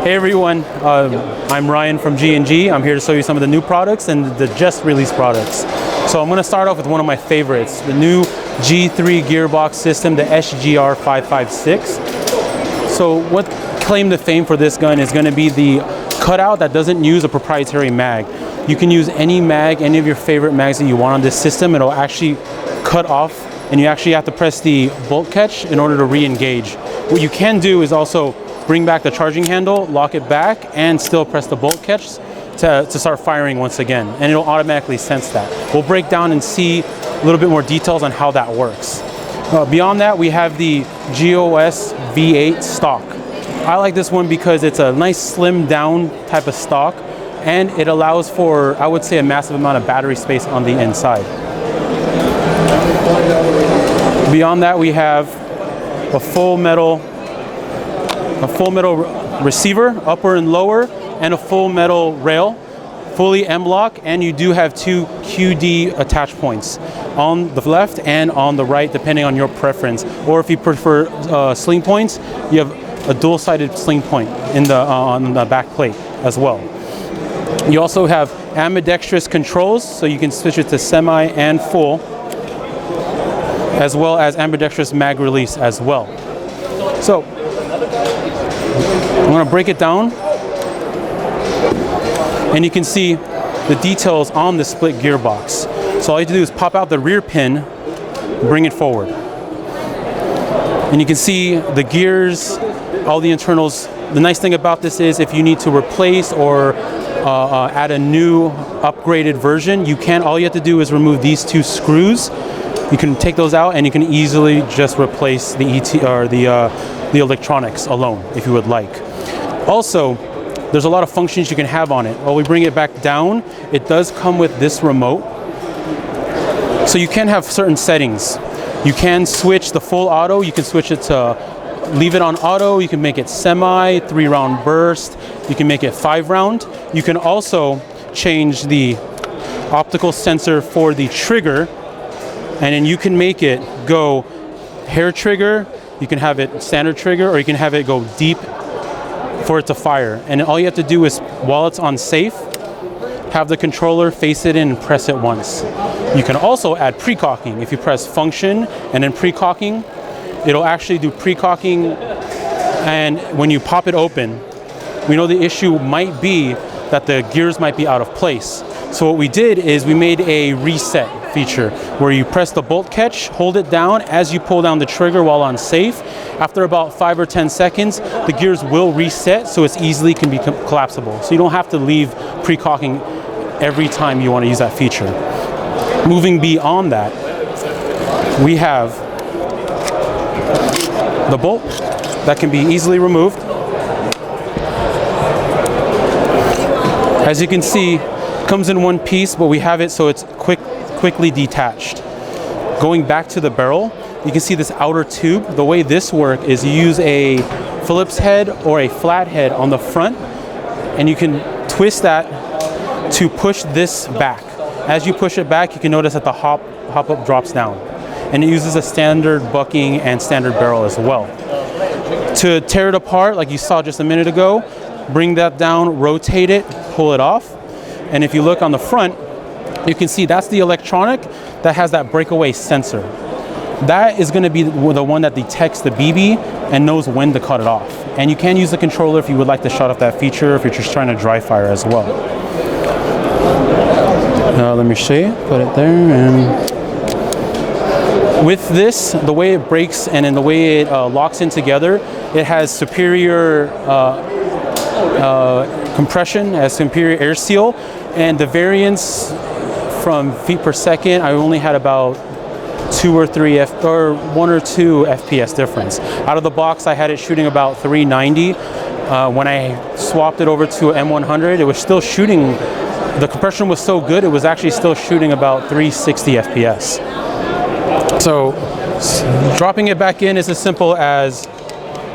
Hey everyone, I'm Ryan from G&G. I'm here to show you some of the new products and the just released products. So I'm going to start off with one of my favorites, the new G3 gearbox system, the SGR 556. So what claim to fame for this gun is going to be the cutout that doesn't use a proprietary mag. You can use any mag, any of your favorite mags that you want on this system. It'll actually cut off, and you actually have to press the bolt catch in order to re-engage. What you can do is also bring back the charging handle, lock it back, and still press the bolt catch to start firing once again, and it'll automatically sense that. We'll break down and see a little bit more details on how that works. Beyond that, we have the GOS V8 stock. I like this one because it's a nice slim down type of stock, and it allows for, I would say, a massive amount of battery space on the inside. Beyond that, we have a full metal receiver, upper and lower, and a full metal rail, fully M-lock, and you do have two QD attach points on the left and on the right, depending on your preference. Or if you prefer sling points, you have a dual-sided sling point in the on the back plate as well. You also have ambidextrous controls, so you can switch it to semi and full, as well as ambidextrous mag release as well. So I'm going to break it down, and you can see the details on the split gearbox. So all you have to do is pop out the rear pin, bring it forward, and you can see the gears, all the internals. The nice thing about this is if you need to replace or add a new upgraded version, you can. All you have to do is remove these two screws. You can take those out, and you can easily just replace the E.T.T or the electronics alone if you would like. Also, there's a lot of functions you can have on it. While we bring it back down, it does come with this remote. So you can have certain settings. You can switch the full auto. You can switch it to leave it on auto. You can make it semi, 3-round burst. You can make it 5-round. You can also change the optical sensor for the trigger, and then you can make it go hair trigger. You can have it standard trigger, or you can have it go deep for it to fire. And all you have to do is, while it's on safe, have the controller face it in and press it once. You can also add pre-cocking. If you press function and then pre-cocking, it'll actually do pre-cocking, and when you pop it open, we know the issue might be that the gears might be out of place. So what we did is we made a reset feature where you press the bolt catch, hold it down as you pull down the trigger while on safe. After about 5 or 10 seconds, the gears will reset, so it's easily can be collapsible. So you don't have to leave pre-cocking every time you want to use that feature. Moving beyond that, we have the bolt that can be easily removed. As you can see, it comes in one piece, but we have it so it's quickly detached. Going back to the barrel, you can see this outer tube. The way this works is you use a Phillips head or a flat head on the front, and you can twist that to push this back. As you push it back, you can notice that the hop up drops down, and it uses a standard bucking and standard barrel as well. To tear it apart, like you saw just a minute ago, bring that down, rotate it, pull it off, and if you look on the front, you can see that's the electronic that has that breakaway sensor. That is going to be the one that detects the BB and knows when to cut it off. And you can use the controller if you would like to shut off that feature, if you're just trying to dry fire as well. Let me show you. Put it there. And with this, the way it breaks and in the way it locks in together, it has superior compression, has superior air seal, and the variance from feet per second, I only had about 1 or 2 FPS difference. Out of the box, I had it shooting about 390. When I swapped it over to an M100, it was still shooting, the compression was so good, it was actually still shooting about 360 FPS. So dropping it back in is as simple as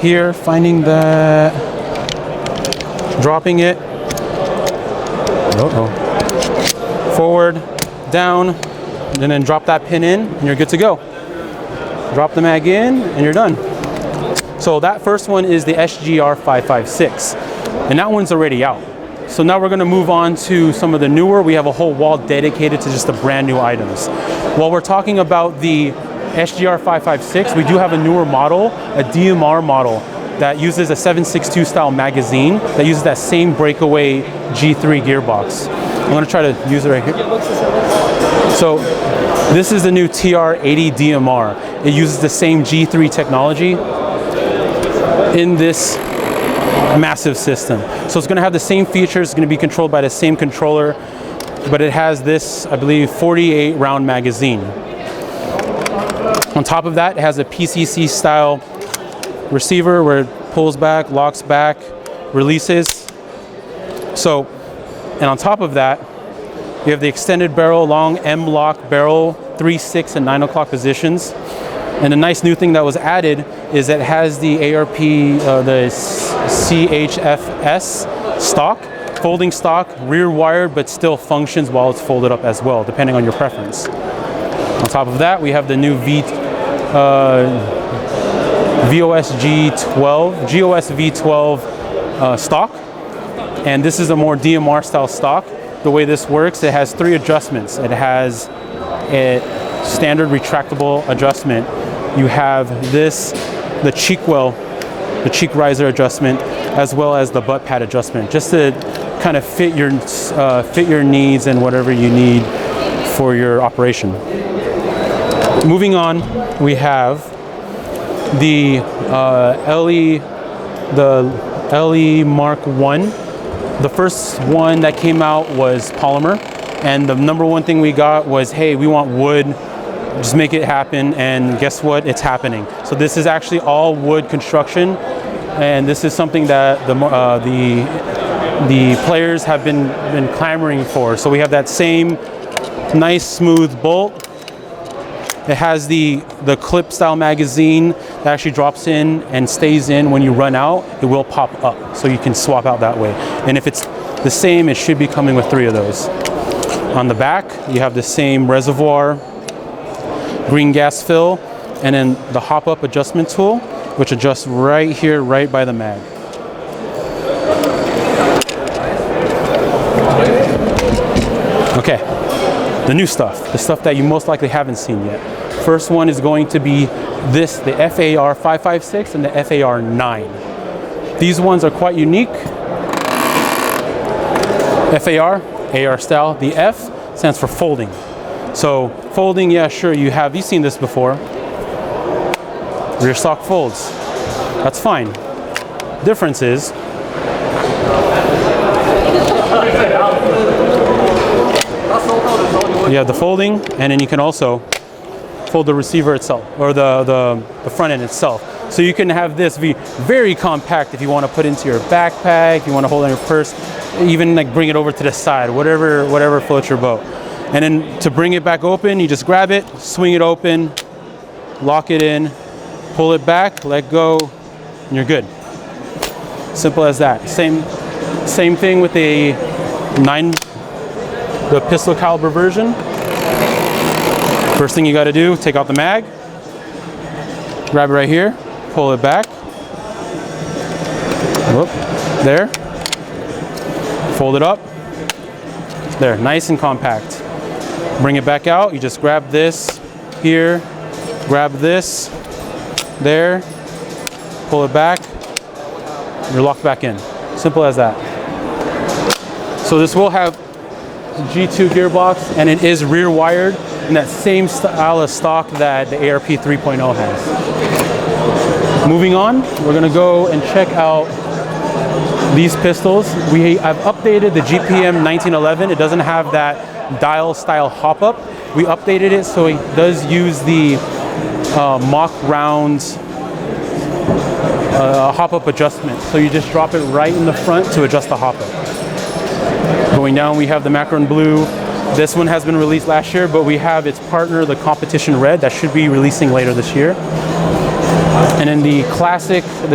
here, finding that, dropping it, forward, down, and then drop that pin in, and you're good to go. Drop the mag in, and you're done. So that first one is the SGR 556. and that one's already out. So now we're going to move on to some of the newer. We have a whole wall dedicated to just the brand new items. While we're talking about the SGR 556, we do have a newer model, a DMR model, that uses a 7.62 style magazine that uses that same breakaway G3 gearbox. I'm going to try to use it right here. So this is the new TR80 DMR. It uses the same G3 technology in this massive system. So it's going to have the same features, it's going to be controlled by the same controller, but it has this, I believe, 48 round magazine. On top of that, it has a PCC style receiver where it pulls back, locks back, releases. So, and on top of that, you have the extended barrel, long M-lock barrel, 3, 6, and 9 o'clock positions. And a nice new thing that was added is that it has the ARP, the CHFS stock, folding stock, rear wired, but still functions while it's folded up as well, depending on your preference. On top of that, we have the new GOS V12 stock, and this is a more DMR style stock. The way this works, it has 3 adjustments. It has a standard retractable adjustment. You have this, the cheek well, the cheek riser adjustment, as well as the butt pad adjustment, just to kind of fit your needs and whatever you need for your operation. Moving on, we have the LE Mark I. The first one that came out was polymer, and the number one thing we got was, hey, we want wood, just make it happen, and guess what? It's happening. So this is actually all wood construction, and this is something that the players have been clamoring for. So we have that same nice smooth bolt. It has the clip style magazine that actually drops in and stays in. When you run out, it will pop up, so you can swap out that way. And if it's the same, it should be coming with 3 of those. On the back, you have the same reservoir, green gas fill, and then the hop-up adjustment tool, which adjusts right here, right by the mag. Okay, the new stuff, the stuff that you most likely haven't seen yet. First one is going to be this, the FAR 556 and the FAR 9. These ones are quite unique. FAR, AR style. The F stands for folding. So folding, yeah, sure, you've seen this before. Rear stock folds. That's fine. Difference is you have the folding, and then you can also fold the receiver itself, or the front end itself. So you can have this be very compact if you want to put into your backpack, if you want to hold in your purse, even like bring it over to the side, whatever floats your boat. And then to bring it back open, you just grab it, swing it open, lock it in, pull it back, let go, and you're good. Simple as that. Same thing with the pistol caliber version. First thing you got to do, take out the mag, grab it right here, pull it back, whoop, there, fold it up, there, nice and compact. Bring it back out, you just grab this here, grab this, there, pull it back, you're locked back in. Simple as that. So this will have G2 gearbox, and it is rear wired in that same style of stock that the ARP 3.0 has. Moving on, we're gonna go and check out these pistols. I've updated the GPM1911. It doesn't have that dial style hop up. We updated it so it does use the mock rounds hop up adjustment. So you just drop it right in the front to adjust the hop up. Going down, we have the Macaron blue. This one has been released last year, but we have its partner, the Competition Red, that should be releasing later this year. And then the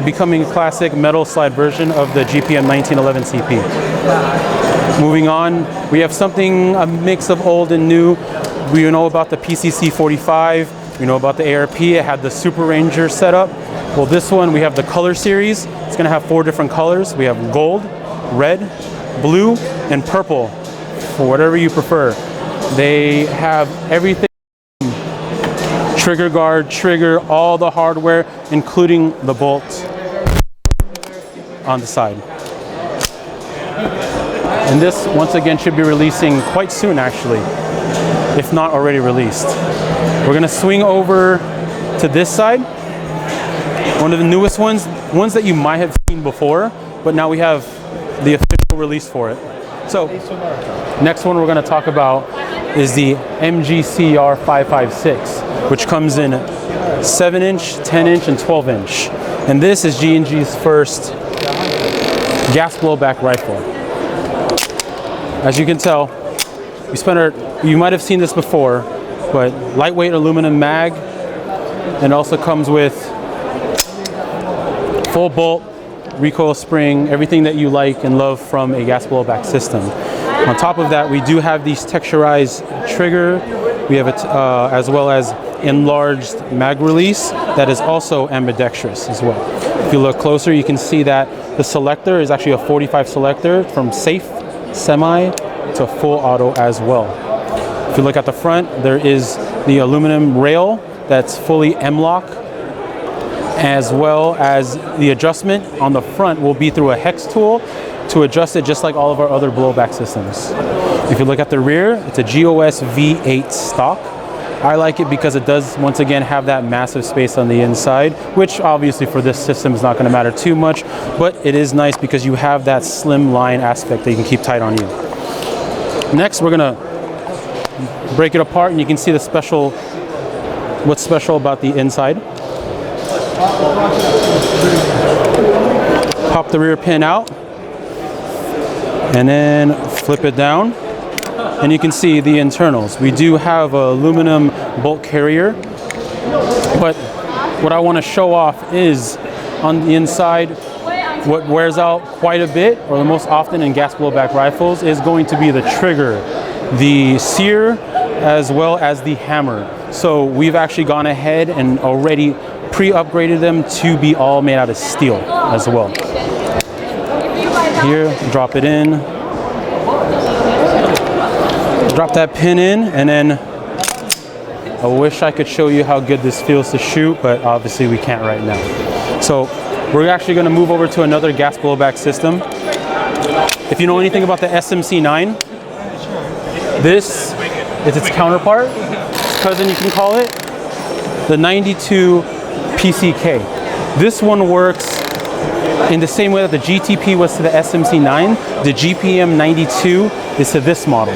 becoming classic metal slide version of the GPM1911 CP. Moving on, we have a mix of old and new. We know about the PCC 45. We know about the ARP. It had the Super Ranger setup. Well, this one, we have the color series. It's gonna have 4 different colors. We have gold, red, blue, and purple, for whatever you prefer. They have everything, trigger guard, trigger, all the hardware, including the bolts on the side. And this, once again, should be releasing quite soon, actually, if not already released. We're gonna swing over to this side. One of the newest ones that you might have seen before, but now we have the official release for it. So, next one we're gonna talk about is the MGCR 556, which comes in 7-inch, 10-inch, and 12-inch. And this is G&G's first gas blowback rifle. As you can tell, you might have seen this before, but lightweight aluminum mag, and also comes with full bolt, recoil spring, everything that you like and love from a gas blowback system. On top of that, we do have these texturized trigger. We have it as well as enlarged mag release that is also ambidextrous as well. If you look closer, you can see that the selector is actually a 45 selector from safe, semi to full auto as well. If you look at the front, there is the aluminum rail that's fully M-lock, as well as the adjustment on the front will be through a hex tool to adjust it just like all of our other blowback systems. If you look at the rear, it's a GOS V8 stock. I like it because it does, once again, have that massive space on the inside, which obviously for this system is not going to matter too much, but it is nice because you have that slim line aspect that you can keep tight on you. Next, we're going to break it apart and you can see what's special about the inside. Pop the rear pin out and then flip it down, and you can see the internals. We do have an aluminum bolt carrier, but what I want to show off is on the inside, what wears out quite a bit, or the most often in gas blowback rifles, is going to be the trigger, the sear, as well as the hammer. So we've actually gone ahead and already pre-upgraded them to be all made out of steel as well. Here, drop it in. Drop that pin in, and then I wish I could show you how good this feels to shoot, but obviously we can't right now. So we're actually going to move over to another gas blowback system. If you know anything about the SMC9, this is its counterpart, its cousin you can call it, the 92 PCK. This one works in the same way that the GTP was to the SMC9, the GPM92 is to this model.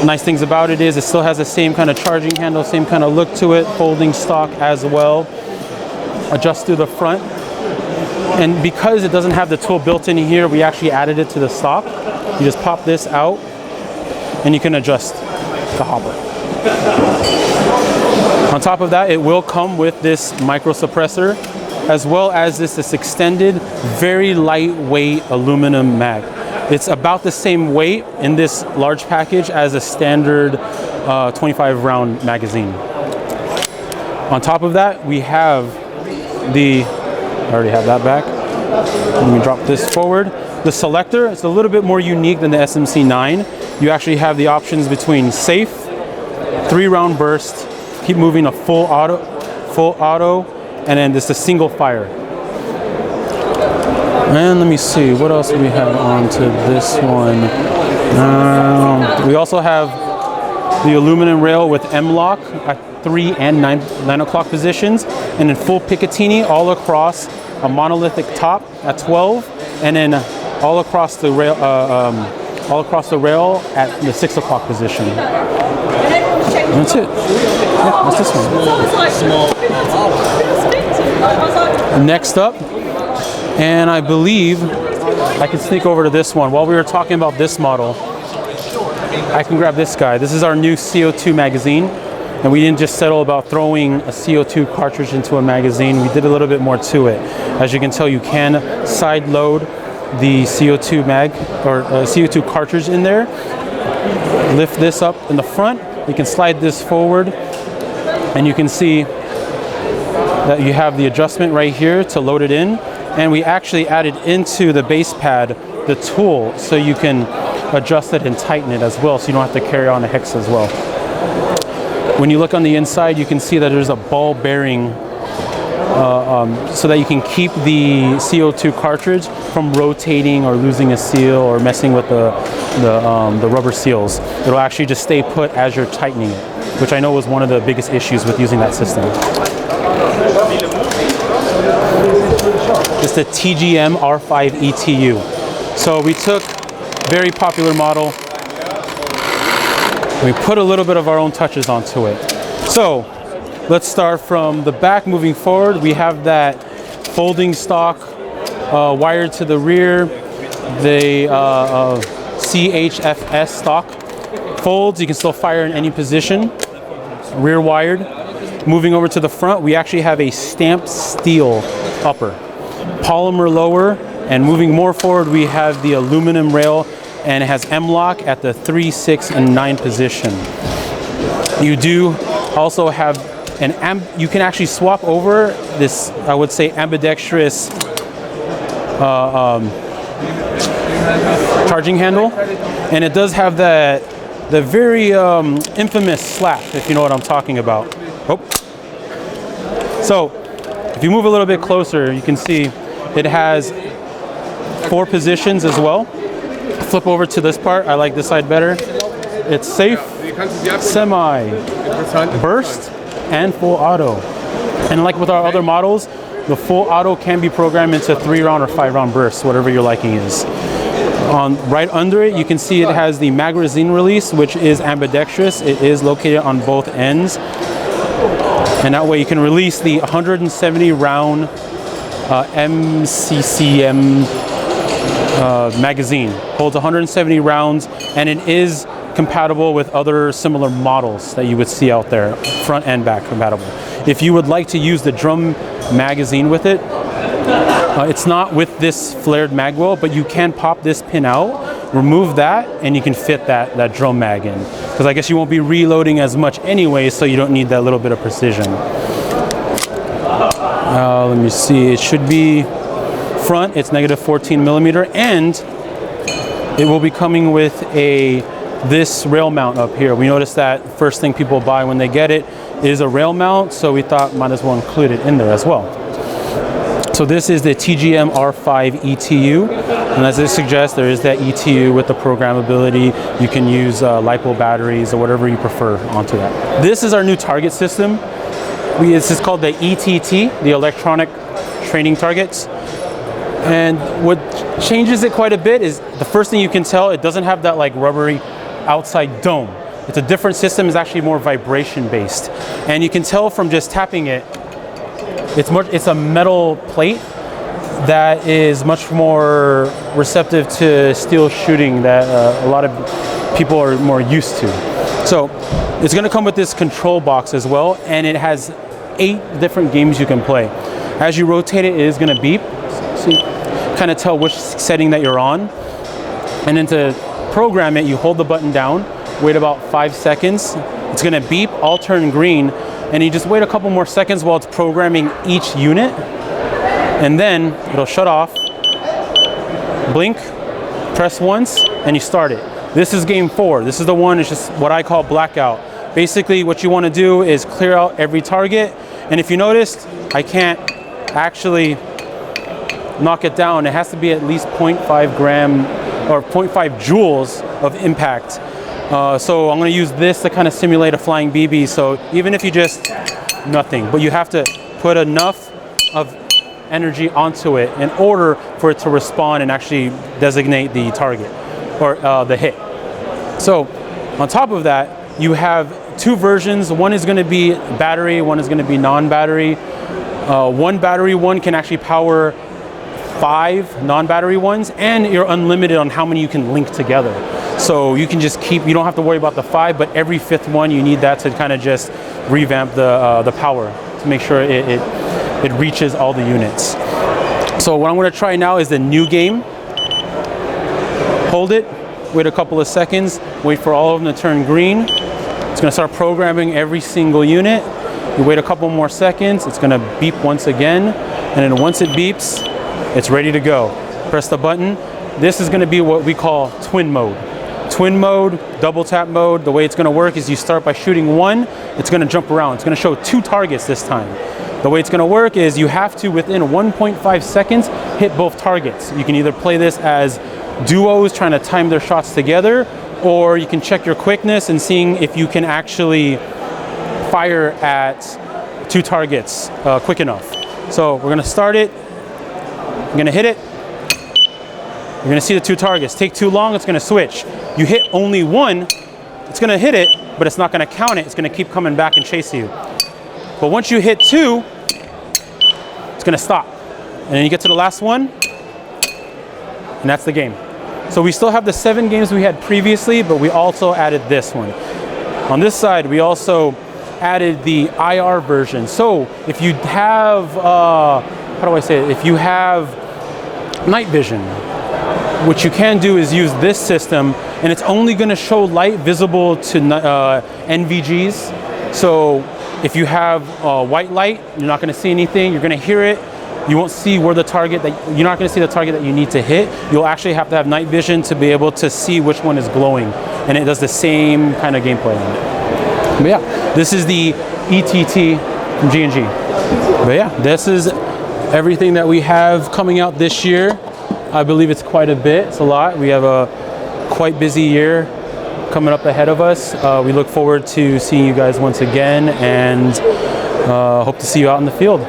Nice things about it is it still has the same kind of charging handle, same kind of look to it, folding stock as well, adjust through the front. And because it doesn't have the tool built in here, we actually added it to the stock. You just pop this out and you can adjust the hopper. On top of that, it will come with this micro suppressor, as well as this extended, very lightweight aluminum mag. It's about the same weight in this large package as a standard 25 round magazine. On top of that, we have I already have that back. Let me drop this forward. The selector is a little bit more unique than the SMC9. You actually have the options between safe, 3-round burst, keep moving a full auto, and then just a single fire. And let me see, what else do we have onto this one? We also have the aluminum rail with M-lock at 3 and 9 o'clock positions, and in full Picatinny all across a monolithic top at 12, and then all across the rail at the 6 o'clock position. That's it. Yeah, that's this one. Next up, and I believe I can sneak over to this one. While we were talking about this model, I can grab this guy. This is our new CO2 magazine, and we didn't just settle about throwing a CO2 cartridge into a magazine. We did a little bit more to it. As you can tell, you can side load the CO2 mag or CO2 cartridge in there. Lift this up in the front. You can slide this forward, and you can see that you have the adjustment right here to load it in, and we actually added into the base pad the tool so you can adjust it and tighten it as well, so you don't have to carry on a hex as well. When you look on the inside, you can see that there's a ball bearing so that you can keep the CO2 cartridge from rotating or losing a seal or messing with the rubber seals. It'll actually just stay put as you're tightening it, which I know was one of the biggest issues with using that system. It's the TGM R5 ETU. So we took very popular model, we put a little bit of our own touches onto it. So let's start from the back moving forward. We have that folding stock wired to the rear, the CHFS stock folds. You can still fire in any position, rear wired. Moving over to the front, we actually have a stamped steel upper, polymer lower, and moving more forward, we have the aluminum rail, and it has M-lock at the 3, 6, and 9 position. You do also have you can actually swap over this, I would say, ambidextrous charging handle, and it does have the very infamous slap, if you know what I'm talking about. Oh. So if you move a little bit closer, you can see it has 4 positions as well. Flip over to this part. I like this side better. It's safe, semi, burst, and full auto. And like with our other models, the full auto can be programmed into 3-round or 5-round bursts, whatever your liking is. Right under it, you can see it has the magazine release, which is ambidextrous. It is located on both ends. And that way you can release the 170 round MCCM magazine. Holds 170 rounds, and it is compatible with other similar models that you would see out there, front and back compatible. If you would like to use the drum magazine with it, it's not with this flared mag well, but you can pop this pin out, remove that, and you can fit that drum mag in. Because I guess you won't be reloading as much anyway, so you don't need that little bit of precision. Let me see, it should be front, it's -14mm, and it will be coming with this rail mount up here. We noticed that first thing people buy when they get it is a rail mount, so we thought might as well include it in there as well. So this is the TGM R5 ETU, and as it suggests, there is that ETU with the programmability. You can use LiPo batteries or whatever you prefer onto that. This is our new target system. This is called the E.T.T, the electronic training targets. And what changes it quite a bit is the first thing you can tell, it doesn't have that like rubbery outside dome. It's a different system. It's actually more vibration based, and you can tell from just tapping it, it's a metal plate that is much more receptive to steel shooting that a lot of people are more used to. So it's going to come with this control box as well, and it has 8 different games you can play. As you rotate it, it is going to beep, so you kind of tell which setting that you're on. And then to program it, you hold the button down, wait about 5 seconds, it's going to beep, all turn green, and you just wait a couple more seconds while it's programming each unit, and then it'll shut off, blink, press once, and you start it. This is game 4. This is the one, it's just what I call blackout. Basically what you want to do is clear out every target, and if you noticed, I can't actually knock it down. It has to be at least 0.5 gram or 0.5 joules of impact. So I'm going to use this to kind of simulate a flying BB. So even if you just nothing, but you have to put enough of energy onto it in order for it to respond and actually designate the target or the hit. So on top of that, you have 2 versions. One is going to be battery, one is going to be non-battery. One battery one can actually power 5 non-battery ones, and you're unlimited on how many you can link together. So you can just keep, you don't have to worry about the 5, but every 5th one you need that to kind of just revamp the power to make sure it reaches all the units. So what I'm going to try now is the new game. Hold it, wait a couple of seconds, wait for all of them to turn green. It's going to start programming every single unit. You wait a couple more seconds, it's gonna beep once again, and then once it beeps, it's ready to go. Press the button. This is gonna be what we call twin mode. Twin mode, double tap mode, the way it's gonna work is you start by shooting one, it's gonna jump around. It's gonna show 2 targets this time. The way it's gonna work is you have to, within 1.5 seconds, hit both targets. You can either play this as duos trying to time their shots together, or you can check your quickness and seeing if you can actually fire at 2 targets quick enough. So we're gonna start it, I'm gonna hit it, you're gonna see the 2 targets. Take too long, it's gonna switch. You hit only one, it's gonna hit it, but it's not gonna count it, it's gonna keep coming back and chase you. But once you hit 2, it's gonna stop. And then you get to the last one, and that's the game. So we still have the 7 games we had previously, but we also added this one. On this side, we also added the IR version. So if you have, how do I say it? If you have night vision, what you can do is use this system, and it's only gonna show light visible to NVGs. So if you have white light, you're not gonna see anything, you're gonna hear it, you won't see where the target you're not gonna see the target that you need to hit. You'll actually have to have night vision to be able to see which one is glowing, and it does the same kind of gameplay on it. But yeah, this is the E.T.T from G&G. But yeah, this is everything that we have coming out this year. I believe it's quite a bit, it's a lot. We have a quite busy year coming up ahead of us. We look forward to seeing you guys once again, and hope to see you out in the field.